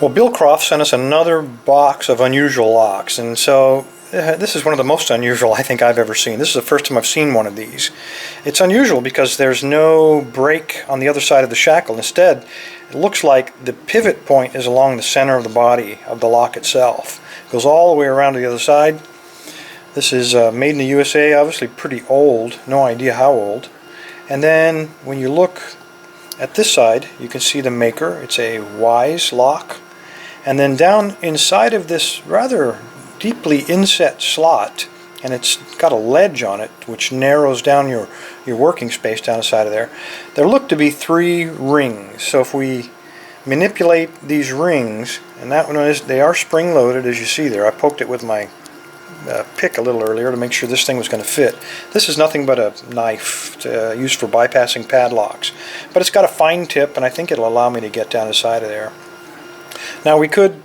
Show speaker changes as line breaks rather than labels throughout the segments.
Well, Bill Croft sent us another box of unusual locks, and so this is one of the most unusual I think I've ever seen. This is the first time I've seen one of these. It's unusual because there's no break on the other side of the shackle. Instead, it looks like the pivot point is along the center of the body of the lock itself. It goes all the way around to the other side. This is made in the USA, obviously pretty old, no idea how old. And then when you look at this side, you can see the maker. It's a Wise lock. And then down inside of this rather deeply inset slot, and it's got a ledge on it which narrows down your working space down the side of there, there look to be 3 rings. So if we manipulate these rings, and that one is, they are spring loaded as you see there. I poked it with my pick a little earlier to make sure this thing was going to fit. This is nothing but a knife used for bypassing padlocks, but it's got a fine tip, and I think it'll allow me to get down the side of there. Now we could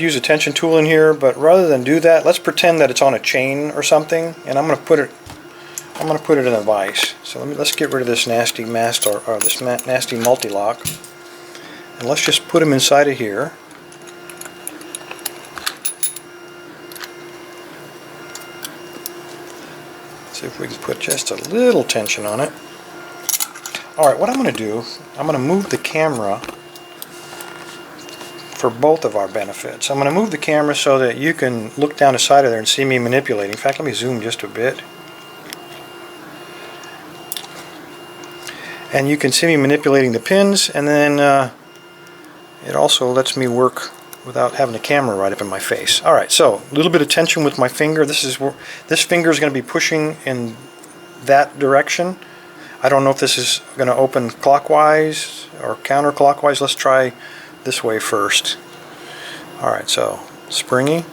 use a tension tool in here, but rather than do that, let's pretend that it's on a chain or something, and I'm going to put it in a vise. So let's get rid of this nasty master, or this nasty mul-t-lok, and let's just put him inside of here. See if we can put just a little tension on it. Alright, what I'm going to do, I'm going to move the camera for both of our benefits. I'm going to move the camera so that you can look down the side of there and see me manipulating. In fact, let me zoom just a bit. And you can see me manipulating the pins, and then it also lets me work without having the camera right up in my face. Alright, so a little bit of tension with my finger. This finger is going to be pushing in that direction. I don't know if this is going to open clockwise or counterclockwise. Let's try this way first. Alright, so springy.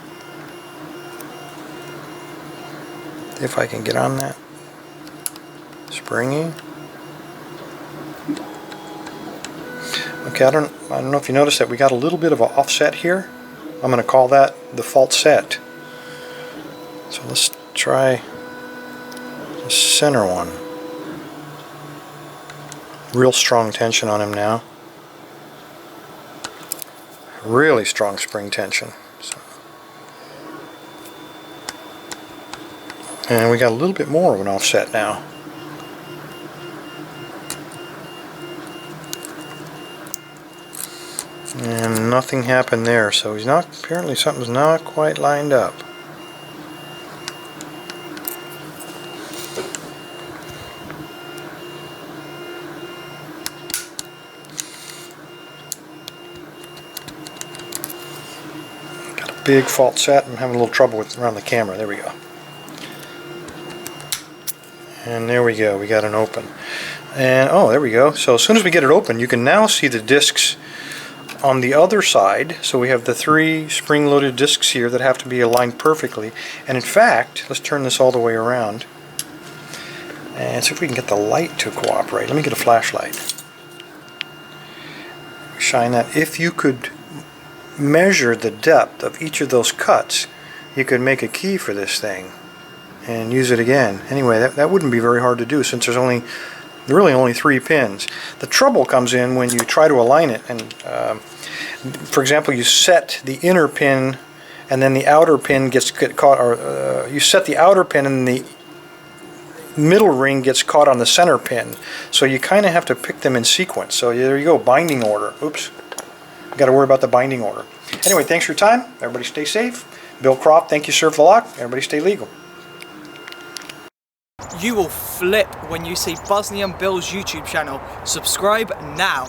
If I can get on that. Springy. Okay, I don't know if you noticed that we got a little bit of an offset here. I'm going to call that the fault set. So let's try the center one. Real strong tension on him now. Really strong spring tension. So. And we got a little bit more of an offset now. And nothing happened there, so he's not, apparently something's not quite lined up. Got a big fault set. I'm having a little trouble with around the camera. There we go. And there we go. We got an open. And oh, there we go. So as soon as we get it open, you can now see the discs on the other side. So we have the 3 spring-loaded discs here that have to be aligned perfectly. And in fact, let's turn this all the way around and see if we can get the light to cooperate. Let me get a flashlight. Shine that. If you could measure the depth of each of those cuts, you could make a key for this thing and use it again. Anyway, that wouldn't be very hard to do since there's really only 3 pins. The trouble comes in when you try to align it, and for example, you set the inner pin and then the outer pin gets caught, or you set the outer pin and the middle ring gets caught on the center pin. So you kind of have to pick them in sequence. So there you go, binding order. Oops, got to worry about the binding order. Anyway, thanks for your time. Everybody stay safe. Bill Croft, thank you, sir, for the lock. Everybody stay legal.
You will flip when you see Bosnianbill's YouTube channel. Subscribe now.